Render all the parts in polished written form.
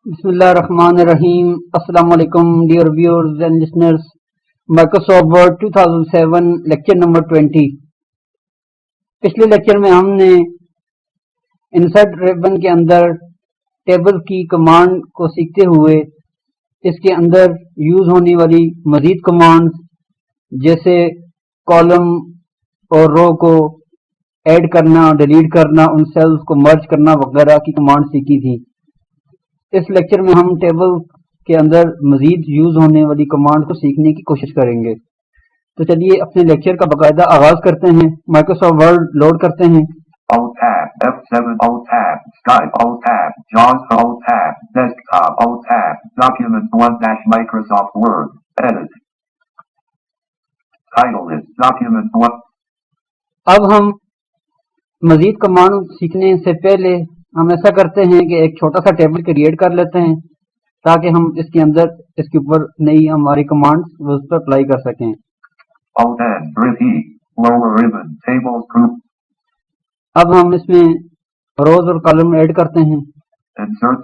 Bismillahirrahmanirrahim. Assalamu alaikum, dear viewers and listeners. Microsoft Word 2007 lecture number 20। पिछले lecture में हमने insert ribbon के अंदर टेबल की कमांड को सीखते हुए इसके अंदर यूज होने वाली मजीद कमांड जैसे कॉलम और रो को ऐड करना, डिलीट करना, उन सेल्स को मर्ज करना वगैरह की कमांड सीखी थी। इस लेक्चर में हम टेबल के अंदर मजीद यूज होने वाली कमांड को सीखने की कोशिश करेंगे। तो चलिए अपने लेक्चर का बाकायदा आगाज करते हैं। माइक्रोसॉफ्ट वर्ड लोड करते हैं। Alt tab, F7, Alt tab, Skype, Alt tab, JAWS, Alt tab, Desktop, Alt tab, Document 1 Microsoft Word, Edit. Title is Document 1. अब हम मजीद कमांड सीखने से पहले हम ऐसा करते हैं कि एक छोटा सा टेबल क्रिएट कर लेते हैं ताकि हम इसके अंदर इसके ऊपर नई हमारी कमांड्स उस पर अप्लाई कर सकें। Alt N, Grid E, Lower Ribbon, Tables Group. अब हम इसमें रोज और कॉलम ऐड करते हैं। Insert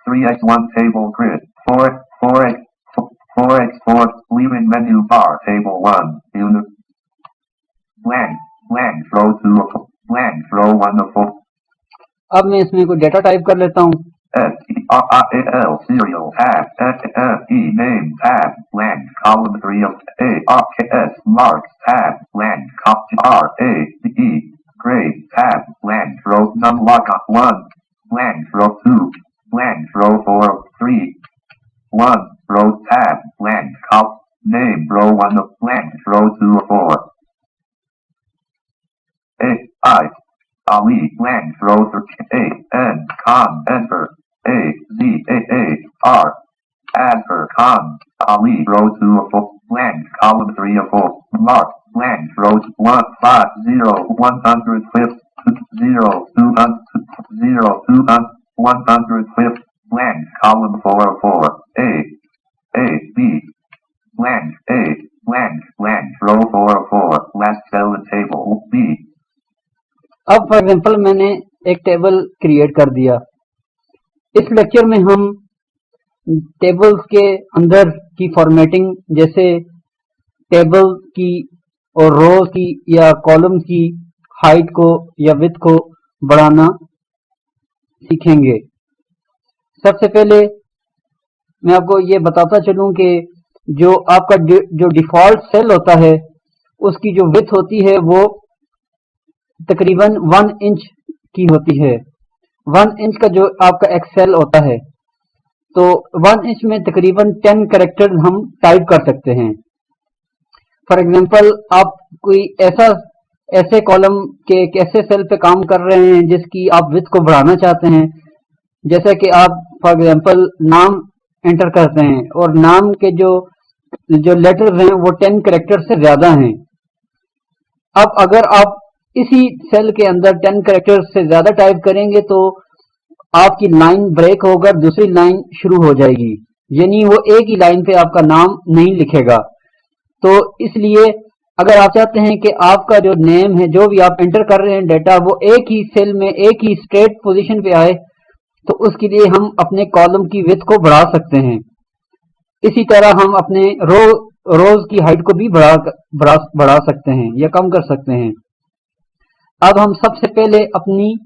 3x1 table grid, 4x4, leaving menu bar, table 1, unit, blank, row 2, blank, row 1 of 4. अब मैं इसमें कोई डेटा टाइप कर लेता हूँ। SERIAL, serial, tab, E, name, tab, blank, column 3 of ARKS, marks, tab, blank, RAE, grade, tab, blank, row, num, lock, 1, blank, row 2, blank, row 4 of 3, 1, row, tab, blank, name, row 1 of blank, row 2 of 4. Ali, blank, row 3, N, con, enter, AZAAR, adver, con, Ali, row 2 of 4, blank, column 3 of 4, mark, blank, row 1, 5, 0, 105, 0, 200, 0, 200, 105, blank, column 4 of 4, A, B, blank, row 4 of 4, last cell in table, B. अब for example मैंने एक table create कर दिया। इस lecture में हम tables के अंदर की फॉर्मेटिंग जैसे टेबल की और रो की या कॉलम की हाइट को या विड्थ को बढ़ाना सीखेंगे। सबसे पहले मैं आपको ये बताता चलूं कि जो आपका जो डिफ़ॉल्ट सेल होता है उसकी जो विड्थ होती है वो तकरीबन 1 इंच की होती है। 1 इंच का जो आपका एक्सेल होता है तो 1 इंच में तकरीबन 10 कैरेक्टर्स हम टाइप कर सकते हैं। फॉर एग्जांपल आप कोई ऐसे कॉलम के एक ऐसे सेल पे काम कर रहे हैं जिसकी आप विड्थ को बढ़ाना चाहते हैं, जैसे कि आप फॉर एग्जांपल नाम एंटर करते हैं और नाम के जो लेटर्स हैं वो 10 कैरेक्टर से ज्यादा हैं। अब अगर आप इसी सेल के अंदर 10 कैरेक्टर्स से ज्यादा टाइप करेंगे तो आपकी लाइन ब्रेक होकर दूसरी लाइन शुरू हो जाएगी, यानी वो एक ही लाइन पे आपका नाम नहीं लिखेगा। तो इसलिए अगर आप चाहते हैं कि आपका जो नेम है, जो भी आप एंटर कर रहे हैं डेटा, वो एक ही सेल में एक ही स्ट्रेट पोजीशन पे आए, तो उसके लिए हम अपने कॉलम की विड्थ को बढ़ा सकते हैं। इसी तरह हम अपने रोज की हाइट को भी बढ़ा सकते हैं या कम कर सकते हैं। अब हम सबसे पहले अपनी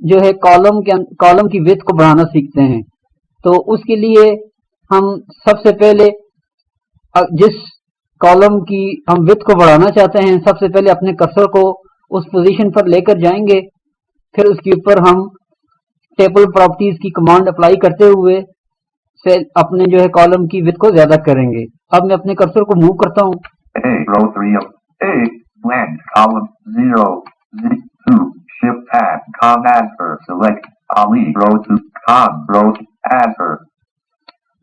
जो है कॉलम की विड्थ को बढ़ाना सीखते हैं। तो उसके लिए हम सबसे पहले जिस कॉलम की हम विड्थ को बढ़ाना चाहते हैं, सबसे पहले अपने कर्सर को उस पोजीशन पर लेकर जाएंगे, फिर उसके ऊपर हम टेबल प्रॉपर्टीज की कमांड अप्लाई करते हुए से अपने जो है कॉलम की विड्थ को ज्यादा करेंगे। अब मैं अपने कर्सर को मूव करता हूँ। row 3 of A, blank, column 0, 2, shift tab, con adver, select, Ali, row 2, con, row, adver.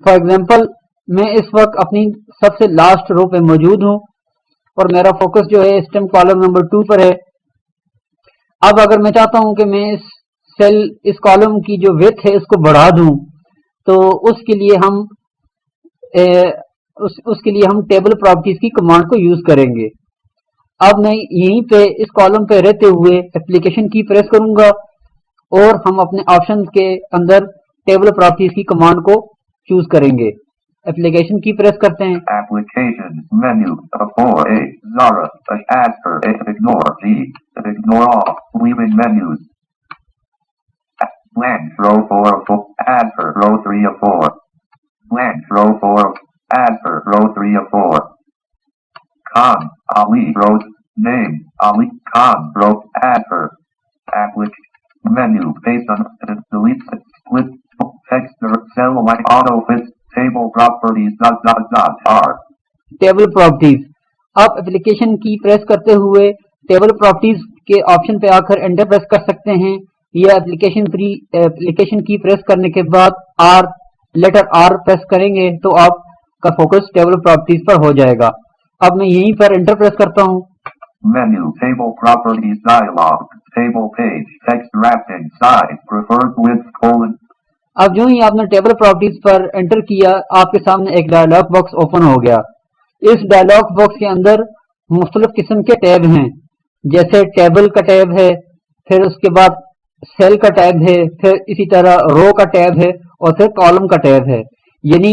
For example मैं इस वक्त अपनी सबसे लास्ट रो पे मौजूद हूँ और मेरा फोकस जो है स्टेम कॉलम नंबर 2 पर है। अब अगर मैं चाहता हूँ कि मैं इस कॉलम की जो विड्थ है इसको बढ़ा दूं, तो उसके लिए हम टेबल प्रॉपर्टीज की कमांड को यूज करेंगे। अब मैं यहीं पे इस कॉलम पे रहते हुए एप्लीकेशन की प्रेस करूंगा और हम अपने ऑप्शन के अंदर टेबल प्रॉपर्टीज की कमांड को चूज करेंगे। एप्लीकेशन की प्रेस करते हैं। Application menu for A Zara as per A ignore G ignore all leaving menus. Blank row 4 of 4 as per row 3 of 4. Blank row 4 as per row 3 of 4. Khan Ali rows name Ali Khan row as per application menu based on delete split text cell like auto fit table properties R table properties. आप application की press करते हुए table properties के option पे आकर enter press कर सकते हैं, या एप्लीकेशन की प्रेस करने के बाद लेटर आर प्रेस करेंगे तो आपका फोकस टेबल प्रॉपर्टीज पर हो जाएगा। अब मैं यहीं पर एंटर प्रेस करता हूँ। Menu table properties dialog table page text wrapping size preferred width colon। अब जो ही आपने टेबल प्रॉपर्टीज पर एंटर किया, आपके सामने एक डायलॉग बॉक्स ओपन हो गया। इस डायलॉग बॉक्स के अंदर मुख्तलिफ किस्म के टैब हैं, जैसे टेबल का टैब है, फिर उसके बाद सेल का टैब है, फिर इसी तरह रो का टैब है और फिर कॉलम का टैब है। यानी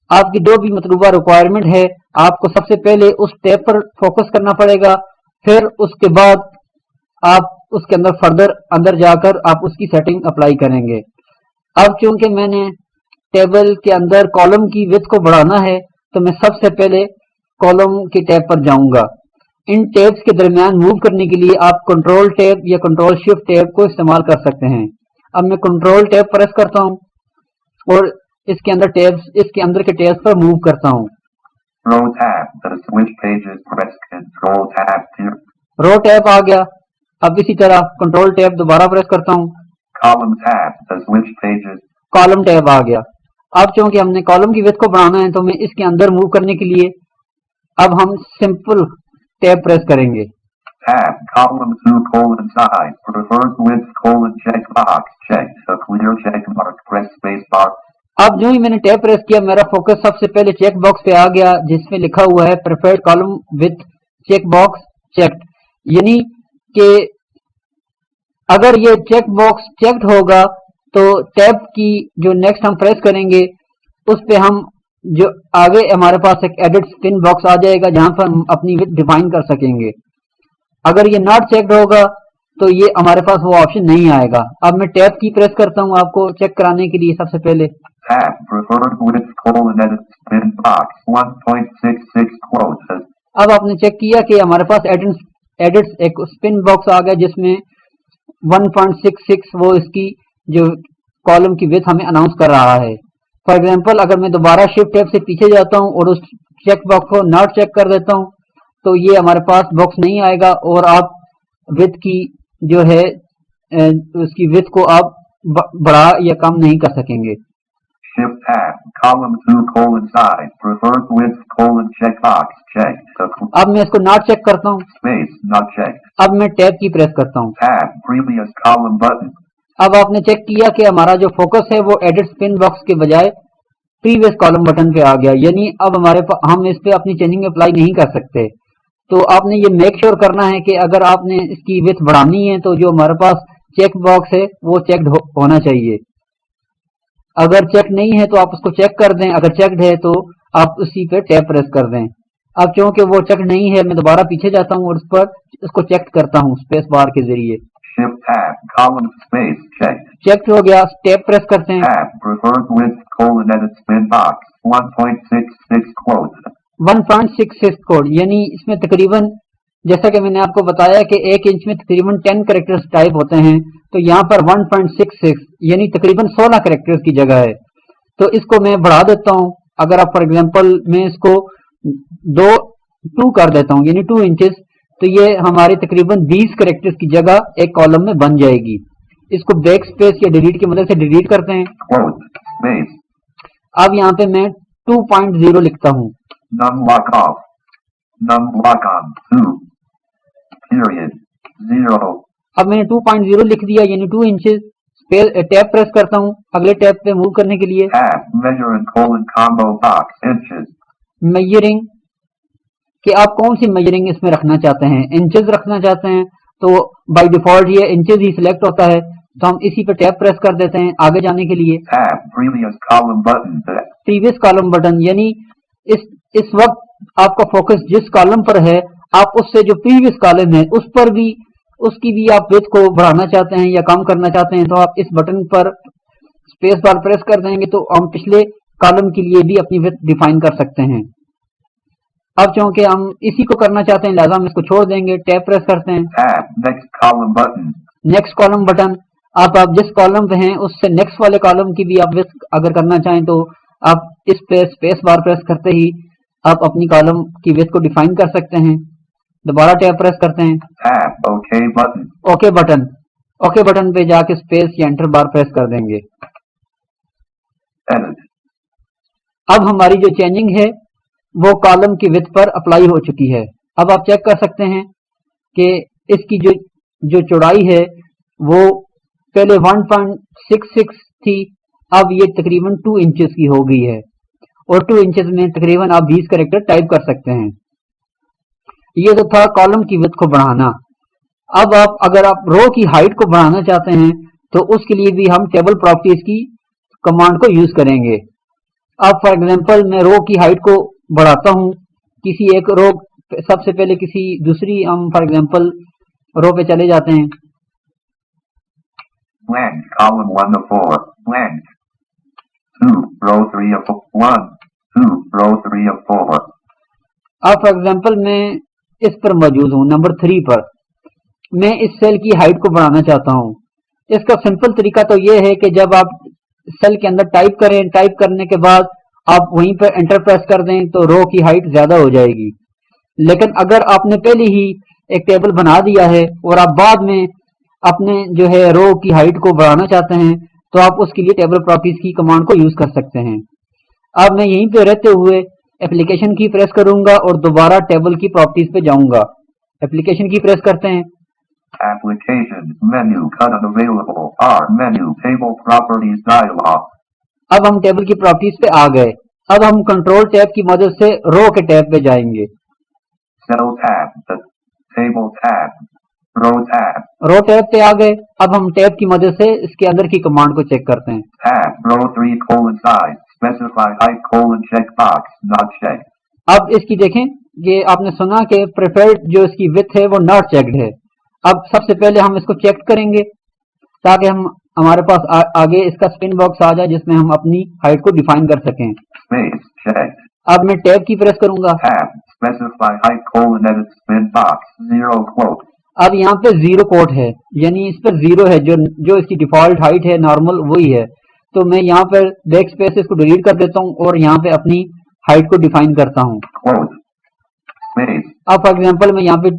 आपकी जो भी मतलूबा रिक्वायरमेंट है, आपको सबसे पहले उस टैब पर फोकस करना पड़ेगा, फिर उसके बाद आप उसके अंदर फर्दर अंदर जाकर आप उसकी सेटिंग अप्लाई करेंगे। अब चूंकि मैंने टेबल के अंदर कॉलम की विड्थ को बढ़ाना है, तो मैं सबसे पहले कॉलम के टैब पर जाऊंगा। इन टैब्स के दरमियान मूव करने के लिए आप कंट्रोल टैब या कंट्रोल शिफ्ट टैब को इस्तेमाल कर सकते हैं। अब मैं कंट्रोल टैब प्रेस करता हूं और इसके अंदर के टैब्स पर मूव करता हूं। Row tab the switch pages press control tab here। Row tab आ गया। अब इसी तरह कंट्रोल टैब दोबारा प्रेस करता हूं। Column tab the switch pages। Column tab आ गया। अब चूंकि हमने कॉलम की विड्थ को बढ़ाना है, तो मैं इसके अंदर मूव करने के लिए अब हम सिंपल टैब प्रेस करेंगे। Tab column 2 colon size preferred width colon check box checked a clear check mark press space bar। अब जो ही मैंने टैब प्रेस किया, मेरा फोकस सबसे पहले चेक बॉक्स पे आ गया, जिसमें लिखा हुआ है preferred column with check box checked. यानी कि अगर ये चेक बॉक्स चेक्ड होगा तो टैब की जो नेक्स्ट हम प्रेस करेंगे उस पे हम जो आगे हमारे पास एक एडिट स्पिन बॉक्स आ जाएगा, जहां पर हम अपनी विड्थ डिफाइन कर सकेंगे। अगर ये नॉट चेक्ड होगा तो ये हमारे पास वो ऑप्शन नहीं आएगा। अब मैं टैब की प्रेस करता हूं आपको चेक कराने के लिए। सबसे पहले Tab preferred width colon edit spin box 1.66 quotes। अब आपने चेक किया कि हमारे पास एडिट्स एक स्पिन बॉक्स आ गया, जिसमें 1.66 वो इसकी जो कॉलम की विड्थ हमें अनाउंस कर रहा है। फॉर एग्जांपल, अगर मैं दोबारा शिफ्ट टैब से पीछे जाता हूं और उस चेक बॉक्स को नॉट चेक कर देता हूं, तो ये हमारे पास बॉक्स नहीं आएगा और आप विड्थ की जो है उसकी विड्थ को आप बढ़ा या कम नहीं कर सकेंगे। Shift tab column 2 colon size preferred width colon check box checked। अब मैं इसको नॉट चेक करता हूं। Space not checked। अब मैं टैब की प्रेस करता हूं। Tab previous column button। अब आपने चेक किया कि हमारा जो फोकस है वो एडिट स्पिन बॉक्स के बजाय प्रीवियस कॉलम बटन पे आ गया। यानी अब हम इस पे अपनी चेंजिंग अप्लाई नहीं कर सकते। तो आपने ये मेक श्योर करना है कि अगर आपने इसकी विड्थ बढ़ानी है तो जो हमारे पास चेक बॉक्स है वो चेक्ड होना चाहिए। अगर चेक नहीं है तो आप उसको चेक कर दें, अगर चेक्ड है तो आप उसी पे टैब प्रेस कर दें। अब चूंकि वो चेक नहीं है, मैं दोबारा पीछे जाता हूँ और उस पर इसको चेक करता हूँ स्पेस बार के जरिए। Shift tab column space checked। Check हो गया। टैब प्रेस करते हैं। Tab preferred width colon edit spin box 1.66 quotes। 1.66 code, यानी इसमें तकरीबन, जैसा कि मैंने आपको बताया कि 1 इंच में तकरीबन 10 कैरेक्टर्स टाइप होते हैं, तो यहाँ पर 1.66 यानी तकरीबन 16 कैरेक्टर्स की जगह है। तो इसको मैं बढ़ा देता हूँ। अगर आप फॉर एग्जांपल मैं इसको 2 कर देता हूँ, यानी 2 इंचेस, तो ये हमारे तकरीबन 20 कैरेक्टर्स की जगह एक कॉलम में बन जाएगी। इसको बैक स्पेस या डिलीट की मदद से डिलीट करते हैं। Quote space। अब यहाँ पे मैं 2.0 लिखता हूँ। Num lock off। Num lock on 2 period 0। अब मैंने 2.0 लिख दिया, यानी 2 इंचेस। टैब प्रेस करता हूँ अगले टैब पे मूव करने के लिए। Tab measure and colon combo box inches। Measuring कि आप कौन सी मेजरिंग इसमें रखना चाहते हैं। इंचेस रखना चाहते हैं तो बाय डिफॉल्ट ये इंचेस ही सिलेक्ट होता है। तो हम इसी पे टैब प्रेस कर देते हैं आगे जाने के लिए। Tab. Previous column button. Previous column button, यानी इस वक्त आपका फोकस जिस कॉलम पर है, आप उससे जो प्रीवियस कॉलम है उस पर भी, उसकी भी आप विड्थ को बढ़ाना चाहते हैं या कम करना चाहते हैं, तो आप इस बटन पर स्पेस बार प्रेस कर देंगे तो हम पिछले कॉलम के लिए भी अपनी विड्थ डिफाइन कर सकते हैं। अब चूंकि हम इसी को करना चाहते हैं लिहाजा हम इसको छोड़ देंगे, टैब प्रेस करते हैं। Tab. Next column button. Next column button, आप जिस कॉलम पे हैं उससे नेक्स्ट वाले कॉलम की भी आप विड्थ अगर करना चाहें तो आप इस पे स्पेस बार प्रेस करते ही आप अपनी कॉलम की विड्थ को डिफाइन कर सकते हैं। दोबारा टैब प्रेस करते हैं। Tab. OK button. Okay button, okay button पे जाके स्पेस या एंटर बार प्रेस कर देंगे। Edit. अब हमारी जो चेंजिंग है वो कॉलम की विड्थ पर अप्लाई हो चुकी है। अब आप चेक कर सकते हैं कि इसकी जो चौड़ाई है वो पहले 1.66 थी, अब ये तकरीबन 2 इंचेस की हो गई है और 2 इंचेस में तकरीबन आप 20 कैरेक्टर टाइप कर सकते हैं। ये तो था कॉलम की विड्थ को बढ़ाना। अब अगर आप रो की हाइट को बढ़ाना चाहते हैं तो उसके लिए भी हम टेबल प्रॉपर्टीज की कमांड को यूज करेंगे। अब फॉर एग्जांपल मैं रो की हाइट को बढ़ाता हूं, किसी एक रो, सबसे पहले किसी दूसरी, हम फॉर एग्जांपल रो पे चले जाते हैं। Blank. Column 1 of 4. Blank. 2. Row 3 of 1. 2. Row 3 of 4. अब फॉर एग्जांपल मैं इस पर मौजूद हूं, नंबर 3 पर। मैं इस सेल की हाइट को बढ़ाना चाहता हूं। इसका सिंपल तरीका तो यह है कि जब आप सेल के अंदर टाइप करें, टाइप करने के बाद आप वहीं पर एंटर प्रेस कर दें तो रो की हाइट ज्यादा हो जाएगी। लेकिन अगर आपने पहले ही एक टेबल बना दिया है और आप बाद में अपने जो है रो की हाइट को बढ़ाना चाहते हैं तो आप उसके लिए टेबल प्रॉपर्टीज की कमांड को यूज कर सकते हैं। अब मैं यहीं पे रहते हुए एप्लीकेशन की प्रेस करूंगा और दोबारा टेबल की प्रॉपर्टीज पे जाऊंगा। एप्लीकेशन की प्रेस करते हैं। Application. Menu. Cut unavailable. R. Menu. Table properties dialog. अब हम टेबल की प्रॉपर्टीज पे आ गए। अब हम कंट्रोल टैब की मदद से रो के टैब पे जाएंगे। Cell tab. The table tab. Row tab. Row tab पे आ गए। अब हम टैब की मदद से इसके अंदर की कमांड को चेक करते हैं। Tab. Row 3 colon size. Specify height colon checkbox. Not checked. अब इसकी देखें, ये आपने सुना कि प्रेफर्ड जो इसकी विड्थ है वो नॉट चेक्ड है। अब सबसे पहले हम इसको चेक करेंगे ताकि हमारे पास आगे इसका स्पिन बॉक्स आ जाए जिसमें हम अपनी हाइट को डिफाइन कर सकें। Space. Checked. अब मैं टैब की प्रेस करूंगा। Tab. Specify height colon edit spin box. 0 quote. अब यहाँ पे 0 कोट है, यानी इस पर 0 है, जो इसकी डिफॉल्ट हाइट है नॉर्मल वही है। तो मैं यहाँ पर बैक स्पेस इसको डिलीट कर देता हूँ और यहाँ पे अपनी हाइट को डिफाइन करता हूँ। Quote. Space. अब फॉर एग्जांपल मैं यहाँ पे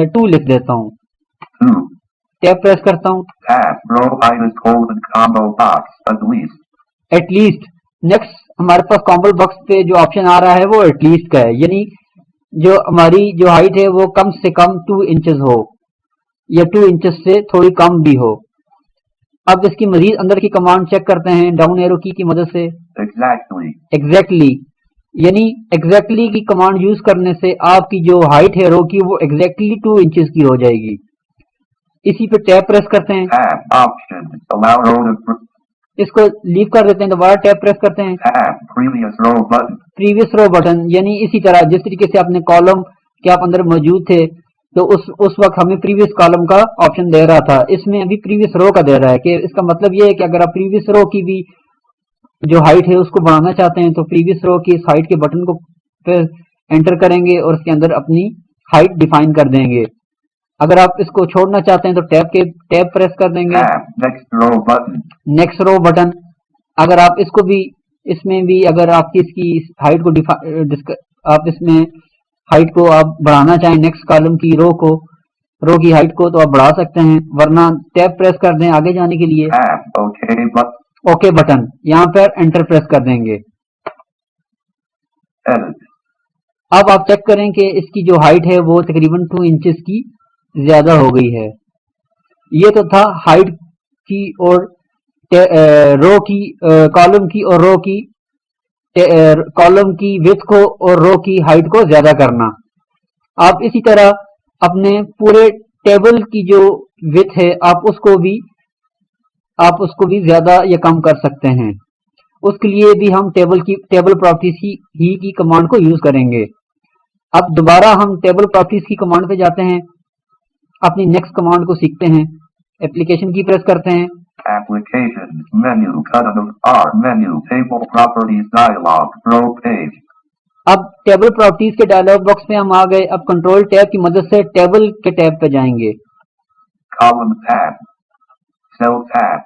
2 लिख देता हूँ। 2. टैब प्रेस करता हूँ। Tab. Row height is colon combo box. At least. At least, next हमारे पास कॉम्बो बॉक्स पे जो ऑप्शन आ रहा है वो एटलीस्ट का है, यानी जो हमारी जो हाइट है वो कम से कम 2 इंचेस हो या 2 इंचेस से थोड़ी कम भी हो। अब इसकी मजीद अंदर की कमांड चेक करते हैं डाउन एरो की मदद से। Exactly. एग्जैक्टली, यानी एग्जैक्टली की कमांड यूज करने से आपकी जो हाइट है रो की वो एग्जैक्टली 2 इंचेस की हो जाएगी। इसी पे टैब प्रेस करते हैं। Tab. Option. Allow row to. इसको लीव कर देते हैं, दोबारा टैब प्रेस करते हैं। Tab. Previous row button. Previous row button, यानी इसी तरह जिस तरीके से आपने कॉलम के आप अंदर मौजूद थे तो उस वक्त हमें प्रीवियस कॉलम का ऑप्शन दे रहा था, इसमें अभी प्रीवियस रो का दे रहा है। कि इसका मतलब ये है कि अगर आप प्रीवियस रो की भी जो हाइट है उसको बढ़ाना चाहते हैं तो प्रीवियस रो की इस हाइट के बटन को फिर एंटर करेंगे और उसके अंदर अपनी हाइट डिफाइन कर देंगे। अगर आप इसको छोड़ना चाहते हैं तो टैब प्रेस कर देंगे। Tab. Next row button. Next row button, अगर आप इसको भी, इसमें भी अगर आपकी इसकी हाइट को आप इसमें हाइट को आप बढ़ाना चाहें, नेक्स्ट कॉलम की रो की हाइट को तो आप बढ़ा सकते हैं, वरना टैब प्रेस कर दें आगे जाने के लिए। Tab. OK button. Okay button, यहाँ पर एंटर प्रेस कर देंगे। Edit. अब आप चेक करें कि इसकी जो हाइट है वो तकरीबन 2 इंचेस की ज्यादा हो गई है। ये तो था हाइट की और रो की, कॉलम की और रो की, कॉलम की विड्थ को और रो की हाइट को ज्यादा करना। आप इसी तरह अपने पूरे टेबल की जो विड्थ है आप उसको भी आप उसको भी ज्यादा या कम कर सकते हैं। उसके लिए भी हम टेबल प्रॉपर्टीज की कमांड को यूज करेंगे। अब दोबारा हम टेबल प्रॉपर्टीज की कमांड पे जाते हैं, अपनी नेक्स्ट कमांड को सीखते हैं। एप्लीकेशन की प्रेस करते हैं। Applications menu, cut of R menu, table properties dialog, row page, अब टेबल प्रॉपर्टीज के डायलॉग बॉक्स में हम आ गए। अब कंट्रोल टैब की मदद से टेबल के टैब पे जाएंगे। column tab, cell tab,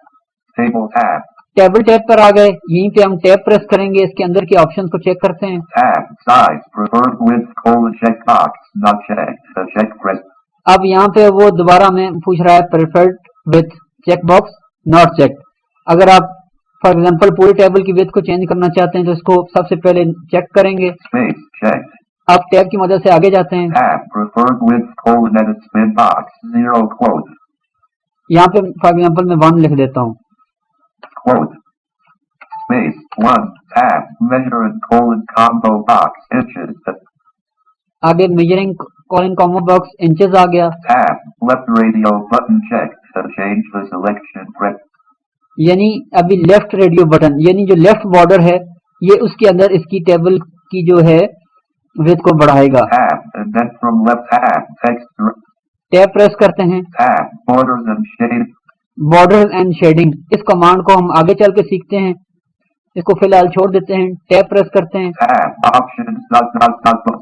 table tab, table tab पर आ गए, यहीं पे हम टैब प्रेस करेंगे। इसके अंदर के ऑप्शंस को चेक करते हैं। tab, size, preferred width, checkbox, not checked, the check press, अब यहाँ पे वो दोबारा में पूछ रहा है preferred with check box not check. अगर आप फॉर एग्जांपल पूरे टेबल की विथ को चेंज करना चाहते हैं तो इसको सबसे पहले चेक करेंगे। space, checked, आप टैब की मदद से आगे जाते हैं। tab, preferred width, edit spin box, 0 quote, यहाँ पे फॉर एग्जांपल मैं 1 लिख देता हूँ। quote, space, 1, tab, measure and combo box, inches, आगे मेजरिंग कॉलन कॉमो बॉक्स इंचेस आ गया। tab, left radio button checked, to change the selection press, यानी अभी लेफ्ट रेडियो बटन यानी जो लेफ्ट बॉर्डर है ये उसके अंदर इसकी टेबल की जो है विड्थ को बढ़ाएगा। tab, and then from left tab, text, tab press करते हैं। tab, borders and shade, border and shading, इस कमांड को हम आगे चल के सीखते हैं, इसको फिलहाल छोड़ देते हैं। टैब प्रेस करते हैं। tab, options, dot,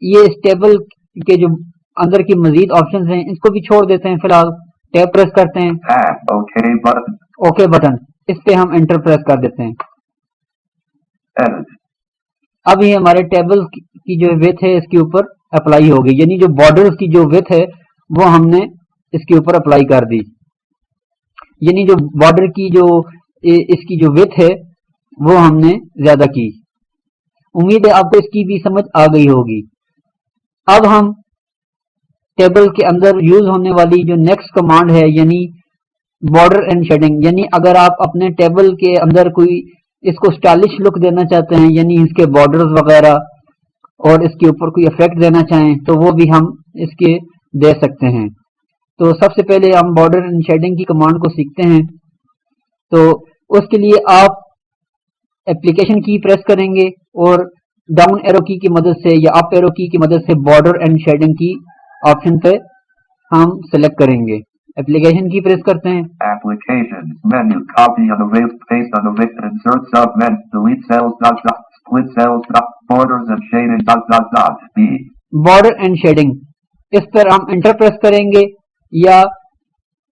ये इस टेबल के जो अंदर की मजीद ऑप्शंस हैं इसको भी छोड़ देते हैं फिलहाल। टैब प्रेस करते हैं। tab, OK button, okay button, इस पे हम एंटर प्रेस कर देते हैं। edit, अब ये हमारे टेबल की जो विड्थ है इसके ऊपर अप्लाई हो गई, यानी जो बॉर्डर्स की जो विड्थ है वो हमने इसके ऊपर अप्लाई कर दी। यानी जो बॉर्डर की जो इसकी जो विड्थ है वो हमने ज्यादा की। उम्मीद है आपको इसकी भी समझ आ गई होगी। अब हम टेबल के अंदर यूज होने वाली जो नेक्स्ट कमांड है यानी बॉर्डर एंड शेडिंग, यानी अगर आप अपने टेबल के अंदर कोई इसको स्टाइलिश लुक देना चाहते हैं यानी इसके बॉर्डर्स वगैरह और इसके ऊपर कोई इफेक्ट देना चाहें तो वो भी हम इसके दे सकते हैं। तो सबसे पहले हम बॉर्डर एंड शेडिंग की कमांड को सीखते हैं। तो उसके लिए आप एप्लीकेशन की प्रेस करेंगे और डाउन एरो की मदद से या अप एरो की मदद से बॉर्डर एंड शेडिंग की ऑप्शन पे हम सेलेक्ट करेंगे। एप्लीकेशन की प्रेस करते हैं। applications, menu, copy on the width, paste on the width, insert submenu, delete cells, split cells, borders and shading, B. Border and shading, इस पर हम एंटर प्रेस करेंगे या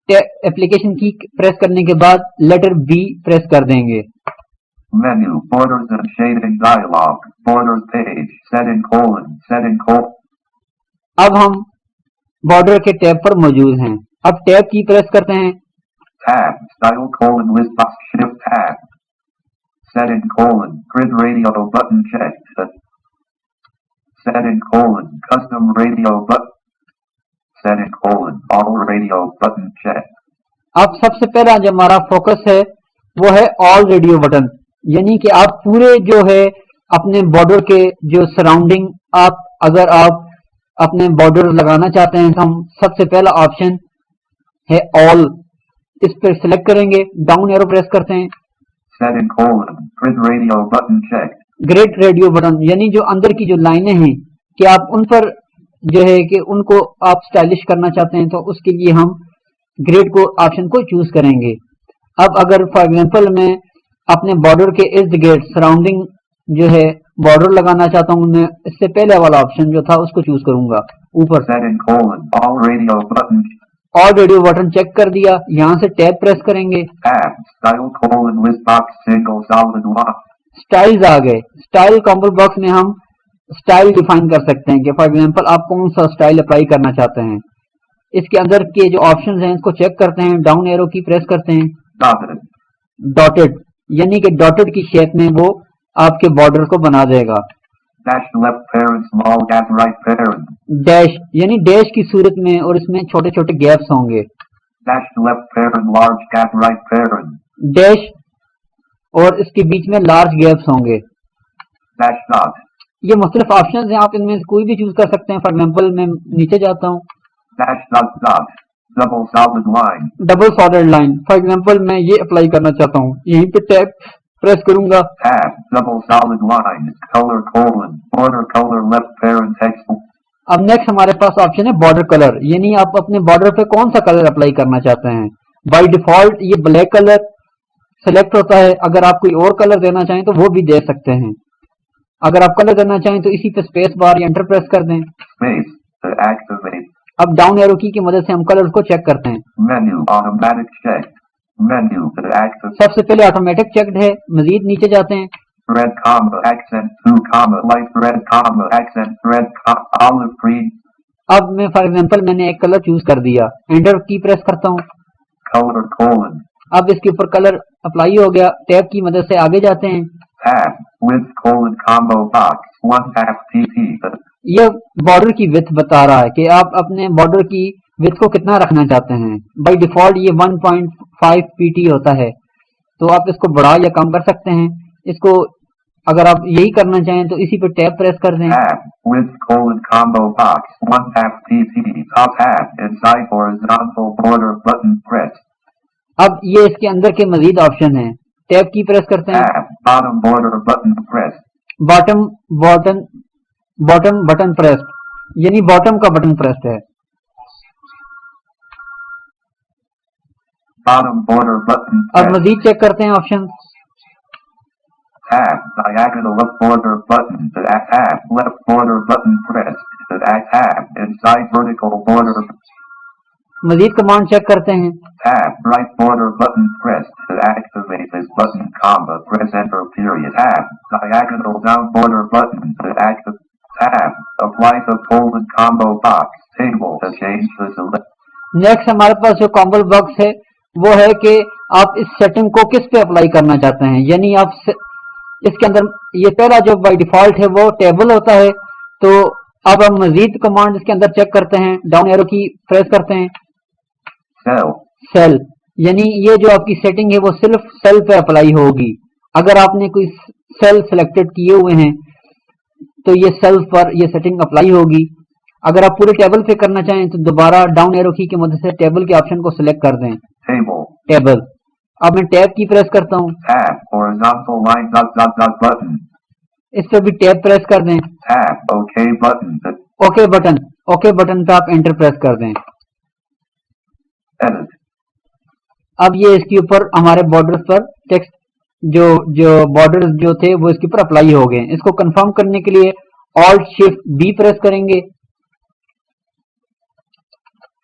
एप्लीकेशन की प्रेस करने के बाद लेटर बी प्रेस कर देंगे। Menu, borders and shading dialog, borders page, setting colon, अब हम बॉर्डर के टैब पर मौजूद हैं। अब टैब की प्रेस करते हैं। tab, style colon, list box, shift tab, setting colon, grid radio button checked, setting colon, custom radio button, setting colon, all radio button checked. अब सबसे पहला जो हमारा फोकस है वो है ऑल रेडियो बटन, यानी कि आप पूरे जो है अपने बॉर्डर के जो सराउंडिंग अगर आप अपने बॉर्डर लगाना चाहते हैं तो हम सबसे पहला ऑप्शन है ऑल, इस पर सिलेक्ट करेंगे। डाउन एरो प्रेस करते हैं। setting colon, grid radio button checked, grid radio button, यानी जो अंदर की जो लाइनें हैं कि आप उन पर जो है कि उनको आप स्टाइलिश करना चाहते हैं तो उसके लिए हम ग्रिड को ऑप्शन को चूज करेंगे। अब अगर फॉर एग्जांपल मैं अपने बॉर्डर के इर्द गिर्द सराउंडिंग जो है बॉर्डर लगाना चाहता हूं, मैं इससे पहले वाला ऑप्शन जो था उसको चूज करूंगा ऊपर। setting colon, all radio button, all radio button check कर दिया, यहाँ से टैब प्रेस करेंगे। tab, style colon, list box, single solid lock, styles आ गए। स्टाइल कॉम्बो बॉक्स में हम स्टाइल डिफाइन कर सकते हैं कि फॉर एग्जांपल आप कौन सा स्टाइल अप्लाई करना चाहते हैं। इसके अंदर के जो ऑप्शंस हैं इसको चेक करते हैं। डाउन एरो की प्रेस करते हैं। dotted, डॉटेड, यानी कि डॉटेड की शेप में वो आपके बॉर्डर को बना देगा। dash left parent, small gap right parent, dash, यानी डैश की सूरत में और इसमें छोटे छोटे गैप्स होंगे। dash left parent, large gap right parent, dash और इसके बीच में लार्ज गैप्स होंगे। dash dot, ये मुख्तलिफ ऑप्शन हैं, आप इनमें से कोई भी चूज कर सकते हैं। फॉर एग्जाम्पल मैं नीचे जाता हूँ। dash dot dot, Double solid line. Double solid line, for example मैं ये अप्लाई करना चाहता हूँ, यहीं पे टैब प्रेस करूंगा। Tab. Double solid line. Color colon. Border color left parent text. अब नेक्स्ट हमारे पास ऑप्शन है बॉर्डर कलर, यानी आप अपने बॉर्डर पे कौन सा कलर अप्लाई करना चाहते हैं। बाय डिफॉल्ट ये ब्लैक कलर सेलेक्ट होता है, अगर आप कोई और कलर देना चाहें तो वो भी दे सकते हैं। अगर आप कलर देना चाहें तो इसी पे स्पेस बार या एंटर प्रेस कर दें। Space. To activate. अब डाउन एरो की मदद से हम कलर को चेक करते हैं। Menu. Automatic check. Menu. To activate. सबसे पहले ऑटोमेटिक चेक्ड है, मजीद नीचे जाते हैं। Red comma accent 2 comma light red comma accent red olive green. अब मैं फॉर एग्जांपल मैंने एक कलर चूज कर दिया, एंटर की प्रेस करता हूँ। Color colon. अब इसके ऊपर कलर अप्लाई हो गया, टैब की मदद से आगे जाते हैं। Tab. Width colon combo box 1/2 pp. ये बॉर्डर की विड्थ बता रहा है कि आप अपने बॉर्डर की विड्थ को कितना रखना चाहते हैं। बाय डिफॉल्ट ये 1.5 pt होता है, तो आप इसको बढ़ा या कम कर सकते हैं। इसको अगर आप यही करना चाहें तो इसी पे टैब प्रेस कर दें। Tab. Width colon combo box 1/2 pp. Top tab. Inside horizontal border button press. अब ये इसके अंदर के मजीद ऑप्शन हैं, टैब की प्रेस करते हैं। Tab. Bottom border button press. Bottom button press, यानी बॉटम का बटन प्रेस है। Bottom border button अब press. मजीद चेक करते हैं option. Tab. Diagonal left border button. To tab. Left border button press. To tab. Inside vertical border. Majeed command check करते हैं। Tab. Right border button press. To activate this button comma press enter period. Tab. Diagonal down border button. To activate. Tab. Apply the colon combo box table to change the select. Next हमारे पास जो combo box है वो है कि आप इस setting को किस पे अप्लाई करना चाहते हैं, यानी आप इसके अंदर ये पहला जो बाय डिफॉल्ट है वो टेबल होता है, तो अब हम मजीद कमांड इसके अंदर चेक करते हैं। डाउन एरो की प्रेस करते हैं। सेल, यानी ये जो आपकी सेटिंग है वो सिर्फ सेल पे अप्लाई होगी। अगर आपने कोई सेल सिलेक्टेड किए हुए हैं तो ये सेल पर ये सेटिंग अप्लाई होगी। अगर आप पूरे टेबल पे करना चाहें तो दोबारा डाउन एरो की मदद से टेबल के ऑप्शन को सिलेक्ट कर दें। टेबल। अब मैं टैब की प्रेस करता हूँ। Tab. Horizontal line dot button. इस पे भी टैब प्रेस कर दें। Tab. OK button. Okay button पे आप एंटर प्रेस कर दें। Edit. अब ये इसके ऊपर हमारे बॉर्डर्स पर टेक्स्ट जो बॉर्डर्स जो थे वो इसके ऊपर अप्लाई हो गए। इसको कंफर्म करने के लिए Alt Shift B प्रेस करेंगे।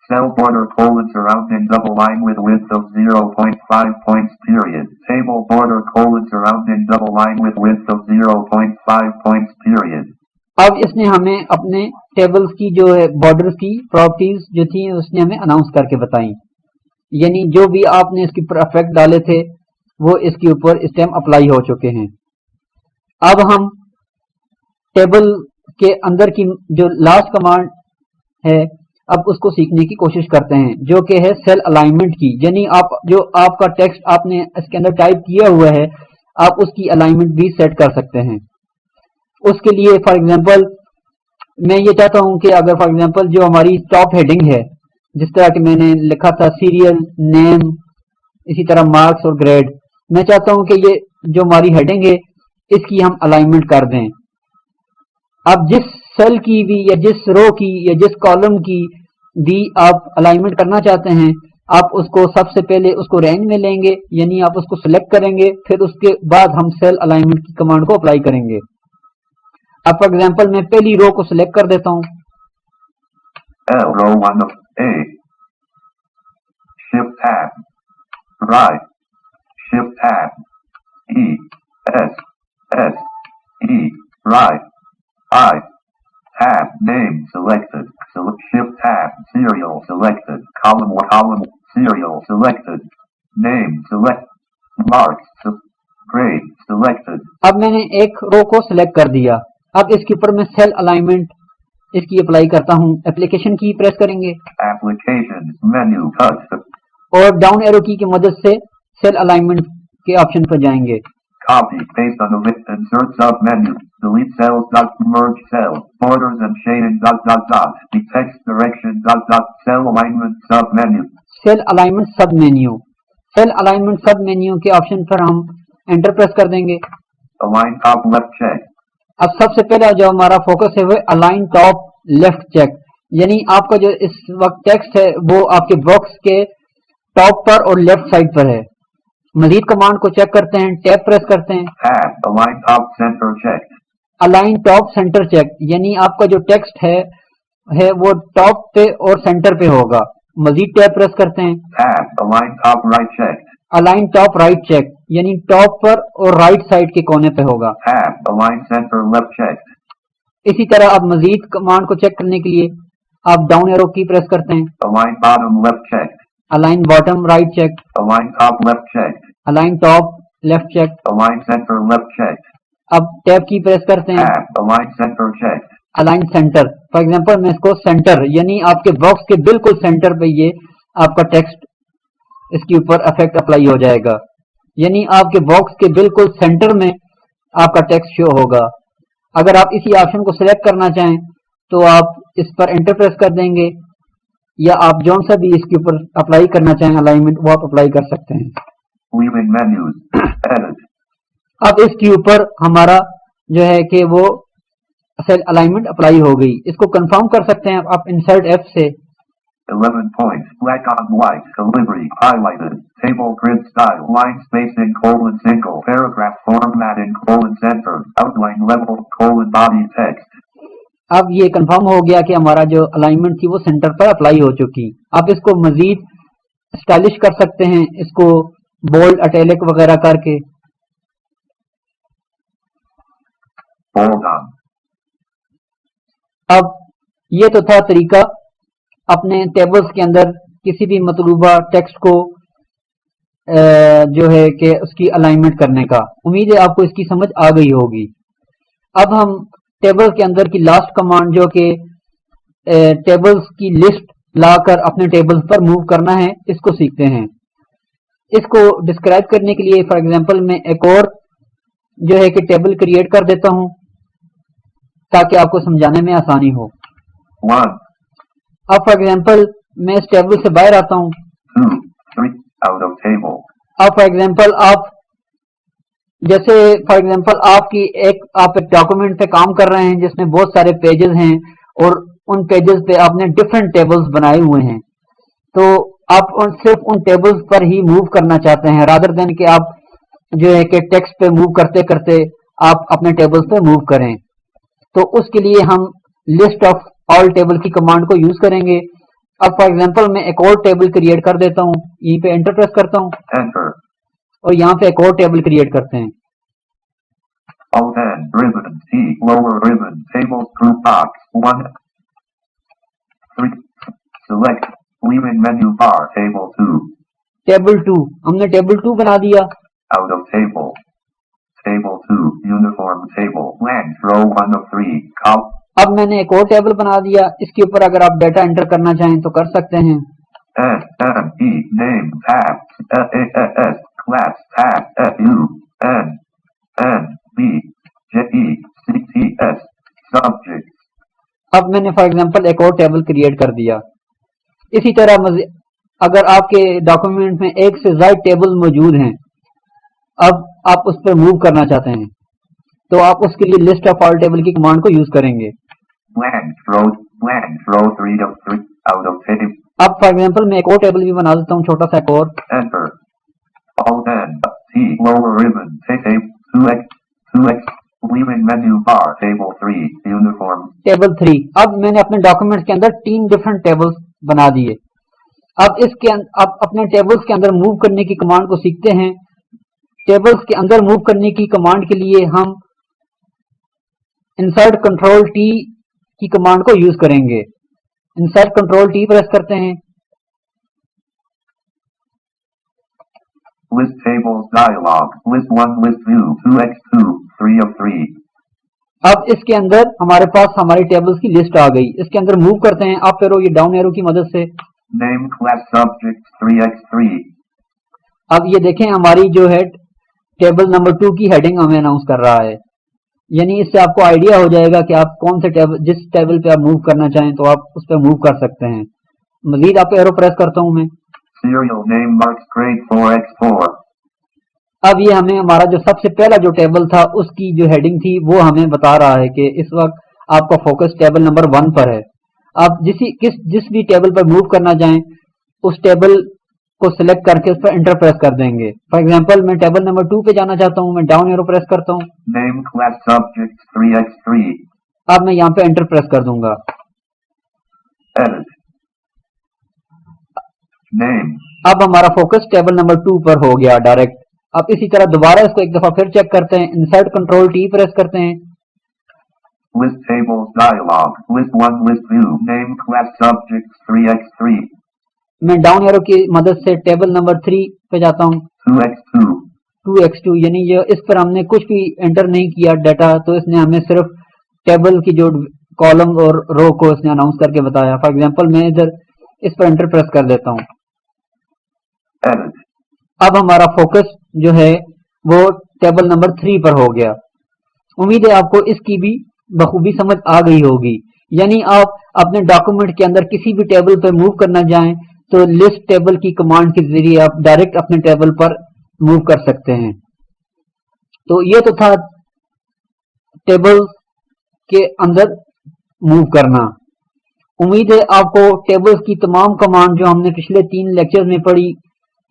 Cell border colon surrounding double line with width of 0.5 points period. Table border colon surrounding double line with width of 0.5 points period. अब इसने हमें अपने टेबल्स की जो है बॉर्डर्स की प्रॉपर्टीज जो थी उसने हमें अनाउंस करके बताई, यानी जो भी आपने इसके ऊपर इफेक्ट डाले थे वो इसके ऊपर इस टाइम अप्लाई हो चुके हैं। अब हम टेबल के अंदर की जो लास्ट कमांड है अब उसको सीखने की कोशिश करते हैं, जो कि है सेल अलाइनमेंट की, यानी आप जो आपका टेक्स्ट आपने इसके अंदर टाइप किया हुआ है आप उसकी अलाइनमेंट भी सेट कर सकते हैं। उसके लिए फॉर एग्जांपल मैं ये चाहता हूं कि अगर फॉर एग्जांपल जो हमारी टॉप हेडिंग है, जिस तरह कि मैंने लिखा था सीरियल नेम, इसी तरह मार्क्स और ग्रेड, मैं चाहता हूं कि ये जो हमारी हेडिंग है इसकी हम अलाइनमेंट कर दें। अब जिस सेल की भी या जिस रो की या जिस कॉलम की भी आप अलाइनमेंट करना चाहते हैं आप उसको सबसे पहले उसको रेंज में लेंगे, यानी आप उसको सिलेक्ट करेंगे, फिर उसके बाद हम सेल अलाइनमेंट की कमांड को अप्लाई करेंगे। अब फॉर एग्जांपल मैं पहली रो को सिलेक्ट कर देता हूं। Row 1 of A. Shift tab. Right. Shift tab. E. S. S. E. Right. I. Tab. Name selected. Shift tab. Serial selected. Column 1. Column. Serial selected. Name select. Marks. Grade selected. अब मैंने एक रो को select कर दिया। अब इसके ऊपर मैं सेल अलाइनमेंट इसकी अप्लाई करता हूं। एप्लीकेशन की प्रेस करेंगे। Applications. Menu. Touch. और डाउन एरो की मदद से सेल अलाइनमेंट के ऑप्शन पर जाएंगे। Copy, paste on the list, insert sub-menu, delete cells, merge cells, borders and shading, the text direction, cell alignment sub-menu. Cell alignment sub menu, cell alignment sub menu के option पर हम enter press कर देंगे। Align top left check. अब सबसे पहला जो हमारा फोकस है वो अलाइन टॉप लेफ्ट चेक, यानी आपका जो इस वक्त टेक्स्ट है वो आपके बॉक्स के टॉप पर और लेफ्ट साइड पर है। मजीद कमांड को चेक करते हैं, टैब प्रेस करते हैं। Tab, align top center check. Align top centre check, यानी आपका जो टेक्स्ट है वो टॉप पे और सेंटर पे होगा। मजीद टैब प्रेस करते हैं। Tab, align top right check. Align top right check, यानी टॉप पर और राइट साइड के कोने पे होगा। Tab, align center left check. इसी तरह आप मजीद कमांड को चेक करने के लिए आप डाउन एरो की प्रेस करते हैं। Align bottom left check. Align bottom right check, Align top left check. Align top left check. Align center left check. अब टैब की प्रेस करते हैं। Tab, align center check. Align centre, for example मैं इसको centre, यानी आपके box के बिल्कुल सेंटर पे ये आपका टेक्स्ट इसके ऊपर इफेक्ट अप्लाई हो जाएगा, यानी आपके बॉक्स के बिल्कुल सेंटर में आपका टेक्स्ट शो होगा। अगर आप इसी ऑप्शन को सिलेक्ट करना चाहें तो आप इस पर एंटर प्रेस कर देंगे, या आप जो सा भी इसके ऊपर अप्लाई करना चाहें अलाइनमेंट वो आप अप्लाई कर सकते हैं। Leaving menus. Edit. अब इसके ऊपर हमारा जो है कि वो सेल अलाइनमेंट अप्लाई हो गई। इसको कंफर्म कर सकते हैं आप इंसर्ट एफ से। 11 points. Black on white. Calibri. Highlighted. Table grid style. Line spacing. Single. Paragraph formatting. Center. Outline level. Body text. अब ये कंफर्म हो गया कि हमारा जो अलाइनमेंट थी वो सेंटर पर अप्लाई हो चुकी। आप इसको मजीद स्टाइलिश कर सकते हैं, इसको बोल्ड अटैलिक वगैरह करके। Hold on. अब ये तो था तरीका अपने टेबल्स के अंदर किसी भी मतलूबा टेक्स्ट को जो है कि उसकी अलाइनमेंट करने का। उम्मीद है आपको इसकी समझ आ गई होगी। अब हम टेबल के अंदर की लास्ट कमांड जो कि टेबल्स की लिस्ट लाकर अपने टेबल्स पर मूव करना है, इसको सीखते हैं। इसको डिस्क्राइब करने के लिए फॉर एग्जांपल मैं एक और जो है कि टेबल क्रिएट कर देता हूं ताकि आपको समझाने में आसानी हो। 1, अब फॉर एग्जांपल मैं इस टेबल से बाहर आता हूं। 2, 3, out of table. अब फॉर एग्जांपल आप जैसे फॉर एग्जांपल आप एक डॉक्यूमेंट पे काम कर रहे हैं जिसमें बहुत सारे पेजेस हैं और उन पेजेस पे आपने डिफरेंट टेबल्स बनाए हुए हैं, तो आप सिर्फ उन टेबल्स पर ही मूव करना चाहते हैं रादर देन कि आप जो है कि टेक्स्ट पे मूव करते करते आप अपने टेबल्स पे मूव करें। तो उसके लिए हम लिस्ट ऑफ ऑल टेबल की कमांड को यूज करेंगे। अब फॉर एग्जांपल मैं एक और टेबल क्रिएट कर देता हूं, यहीं पे एंटर प्रेस करता हूं Enter. और यहाँ पे एक और टेबल क्रिएट करते हैं। Alt N, ribbon, T, lower ribbon, table, group box, 1, 3, select, leaving menu bar, table 2, table 2, हमने टेबल 2 बना दिया। out of table, table 2, uniform table, blank, row 1 of 3, अब मैंने एक और टेबल बना दिया। इसके ऊपर अगर आप डाटा एंटर करना चाहें तो कर सकते हैं। S, N, E, name, tab, S, class, tab, F, U, N, N, B, J, E, C, T, S, subject. अब मैंने फॉर एग्जांपल एक और टेबल क्रिएट कर दिया। इसी तरह अगर आपके डॉक्यूमेंट में एक से ज्यादा टेबल मौजूद हैं, अब आप उस पर मूव करना चाहते हैं, तो आप उसके लिए लिस्ट ऑफ ऑल टेबल की कमांड को यूज करेंगे। Blank, row 3 of 3, out of table. अब फॉर एग्जांपल मैं एक और टेबल भी बना देता हूँ, छोटा सा एक और। Enter. Alt N, T, lower ribbon, table 2x, leaving menu bar, table 3, uniform. Table 3, अब मैंने अपने डॉक्यूमेंट के अंदर 3 डिफरेंट टेबल्स बना दिए। अब अपने टेबल्स के अंदर मूव करने की कमांड को सीखते हैं। टेबल्स के अंदर मूव करने की कमांड के लिए हम इंसर्ट कंट्रोल टी की कमांड को यूज करेंगे। इंसर्ट कंट्रोल टी प्रेस करते हैं। List tables dialog, list 1, list 2, 2x2, 3 of 3. अब इसके अंदर हमारे पास हमारी टेबल्स की लिस्ट आ गई। इसके अंदर मूव करते हैं अप एरो, ये डाउन एरो की मदद से। Name, class, subject, 3x3. अब ये देखें हमारी जो है टेबल नंबर 2 की हेडिंग हमें अनाउंस कर रहा है। यानी इससे आपको आइडिया हो जाएगा कि आप कौन से टेबल, जिस टेबल पे आप मूव करना चाहें तो आप उस पर मूव कर सकते हैं। मजीद आप एरो प्रेस करता हूं मैं। Serial name marks grade 4x4. अब ये हमें हमारा जो सबसे पहला जो टेबल था उसकी जो हेडिंग थी वो हमें बता रहा है कि इस वक्त आपका फोकस टेबल नंबर 1 पर है। आप जिस भी टेबल पर मूव करना चाहें उस टेबल को सिलेक्ट करके उस पर एंटर प्रेस कर देंगे। फॉर एग्जांपल मैं टेबल नंबर 2 पे जाना चाहता हूं, मैं डाउन एरो प्रेस करता हूं। Name class subject 3x3. अब मैं यहाँ पे एंटर प्रेस कर दूंगा। Edit. Name. अब हमारा फोकस टेबल नंबर 2 पर हो गया डायरेक्ट। अब इसी तरह दोबारा इसको एक दफा फिर चेक करते हैं। इंसर्ट कंट्रोल टी प्रेस करते हैं। List tables dialog. List 1 list view. Name class subjects 3x3. मैं डाउन एरो की मदद से टेबल नंबर 3 पे जाता हूँ। 2x2. 2x2 यानी ये इस पर हमने कुछ भी एंटर नहीं किया डाटा, तो इसने हमें सिर्फ टेबल की जो कॉलम और रो को इसने अनाउंस करके बताया। फॉर एग्जांपल मैं इधर इस पर एंटर प्रेस कर देता हूँ। Edit. अब हमारा फोकस जो है वो टेबल नंबर 3 पर हो गया। उम्मीद है आपको इसकी भी बखूबी समझ आ गई होगी। यानी आप अपने डॉक्यूमेंट के अंदर किसी भी टेबल पर मूव करना चाहें तो लिस्ट टेबल की कमांड के जरिए आप डायरेक्ट अपने टेबल पर मूव कर सकते हैं। तो ये तो था टेबल के अंदर मूव करना। उम्मीद है आपको टेबल्स की तमाम कमांड जो हमने पिछले 3 लेक्चर्स में पढ़ी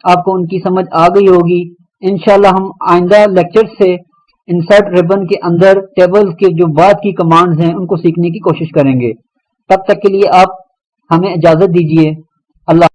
आपको उनकी समझ आ गई होगी। इंशाल्लाह हम आइंदा लेक्चर से इंसर्ट रिबन के अंदर टेबल्स के जो बाद की कमांड्स हैं उनको सीखने की कोशिश करेंगे। तब तक के लिए आप हमें इजाजत दीजिए। अल्लाह।